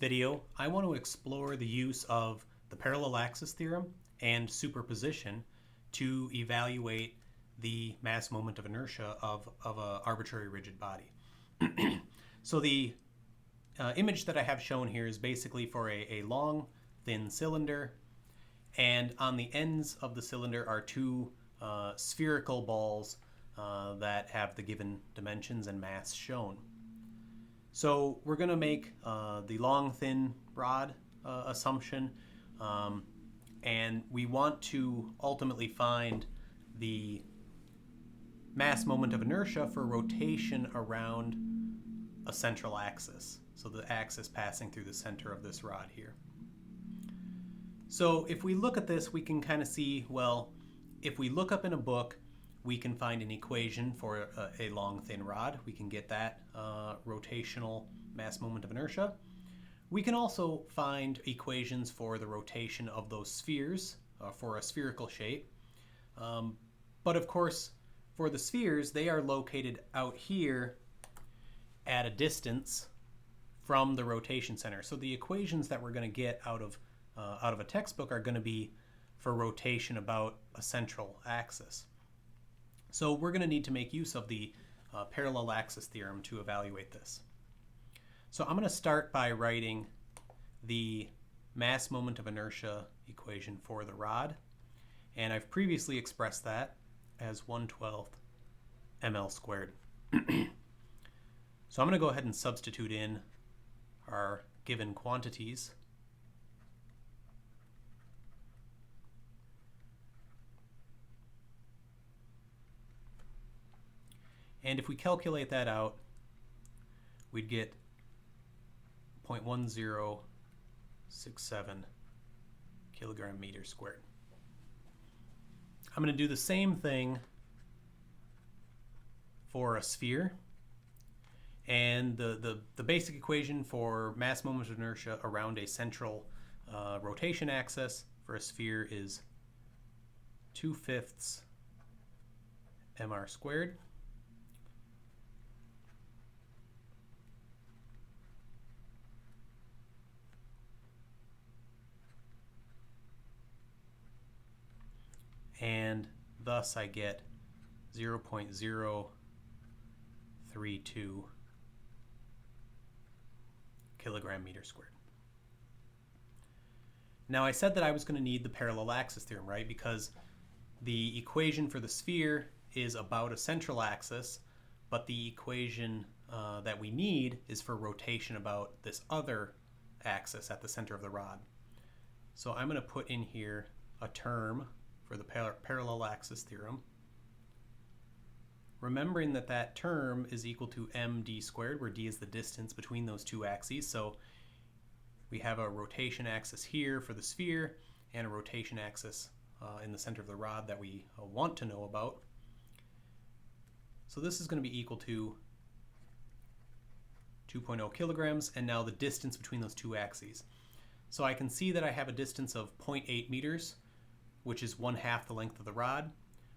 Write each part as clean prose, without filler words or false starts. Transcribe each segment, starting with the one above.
video, I want to explore the use of the parallel axis theorem and superposition to evaluate the mass moment of inertia of an arbitrary rigid body. So the image that I have shown here is basically for a long, thin cylinder, and on the ends of the cylinder are two spherical balls that have the given dimensions and mass shown. So we're going to make the long, thin rod assumption, and we want to ultimately find the mass moment of inertia for rotation around a central axis. So the axis passing through the center of this rod here. So if we look at this, we can kind of see, well, if we look up in a book, we can find an equation for a long, thin rod. We can get that rotational mass moment of inertia. We can also find equations for the rotation of those spheres for a spherical shape. But of course, for the spheres, they are located out here at a distance from the rotation center. So the equations that we're going to get out of a textbook are going to be for rotation about a central axis. So we're going to need to make use of the parallel axis theorem to evaluate this. So I'm going to start by writing the mass moment of inertia equation for the rod, and I've previously expressed that as 1/12 ml squared. So I'm going to go ahead and substitute in our given quantities. And if we calculate that out, we'd get 0.1067 kilogram meter squared. I'm going to do the same thing for a sphere. And the basic equation for mass moment of inertia around a central rotation axis for a sphere is 2/5 mr squared. And thus I get 0.032 kilogram meter squared. Now I said that I was going to need the parallel axis theorem, right? Because the equation for the sphere is about a central axis, but the equation that we need is for rotation about this other axis at the center of the rod. So I'm going to put in here a term for the parallel axis theorem, remembering that that term is equal to md squared, where d is the distance between those two axes. So we have a rotation axis here for the sphere and a rotation axis in the center of the rod that we want to know about. So this is going to be equal to 2.0 kilograms, and now the distance between those two axes. So I can see that I have a distance of 0.8 meters, which is 1/2 the length of the rod.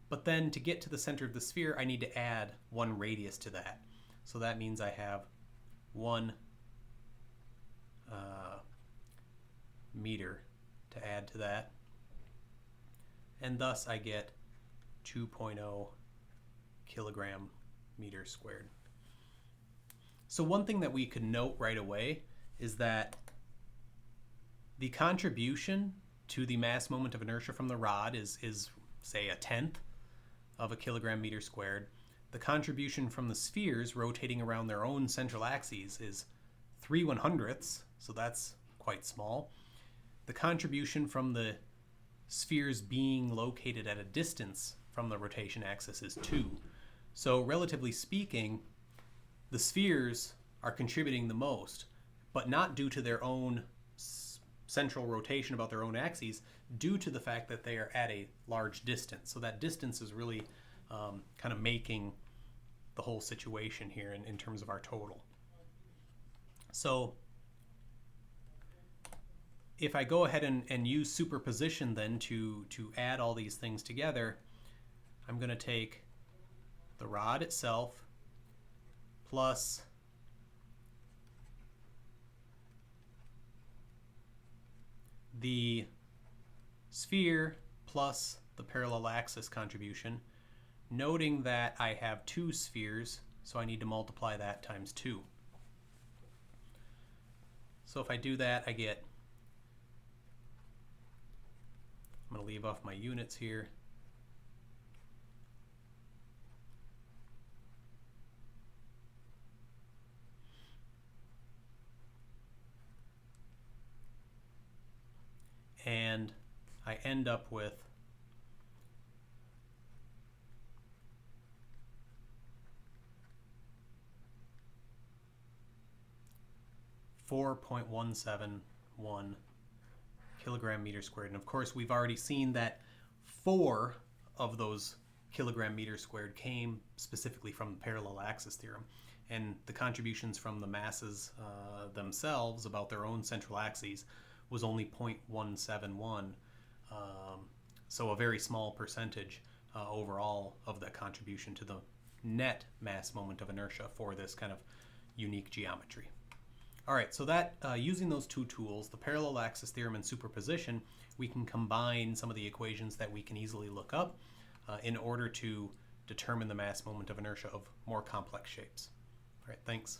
But then to get to the center of the sphere, I need to add 1 radius to that. So that means I have 1 meter to add to that. And thus I get 2.0 kilogram meter squared. So one thing that we could note right away is that the contribution to the mass moment of inertia from the rod is say 1/10 of a kilogram meter squared. The contribution from the spheres rotating around their own central axes is 3/100ths, so that's quite small. The contribution from the spheres being located at a distance from the rotation axis is 2. So relatively speaking, the spheres are contributing the most, but not due to their own central rotation about their own axes, due to the fact that they are at a large distance. So that distance is really kind of making the whole situation here in terms of our total. So if I go ahead and use superposition then to add all these things together, I'm going to take the rod itself plus the sphere plus the parallel axis contribution, noting that I have two spheres, so I need to multiply that times 2. So if I do that, I get, I'm going to leave off my units here, and I end up with 4.171 kilogram meter squared. And of course, we've already seen that 4 of those kilogram meter squared came specifically from the parallel axis theorem. And the contributions from the masses themselves about their own central axes was only 0.171. So a very small percentage overall of that contribution to the net mass moment of inertia for this kind of unique geometry. All right, so that using those two tools, the parallel axis theorem and superposition, we can combine some of the equations that we can easily look up in order to determine the mass moment of inertia of more complex shapes. All right, thanks.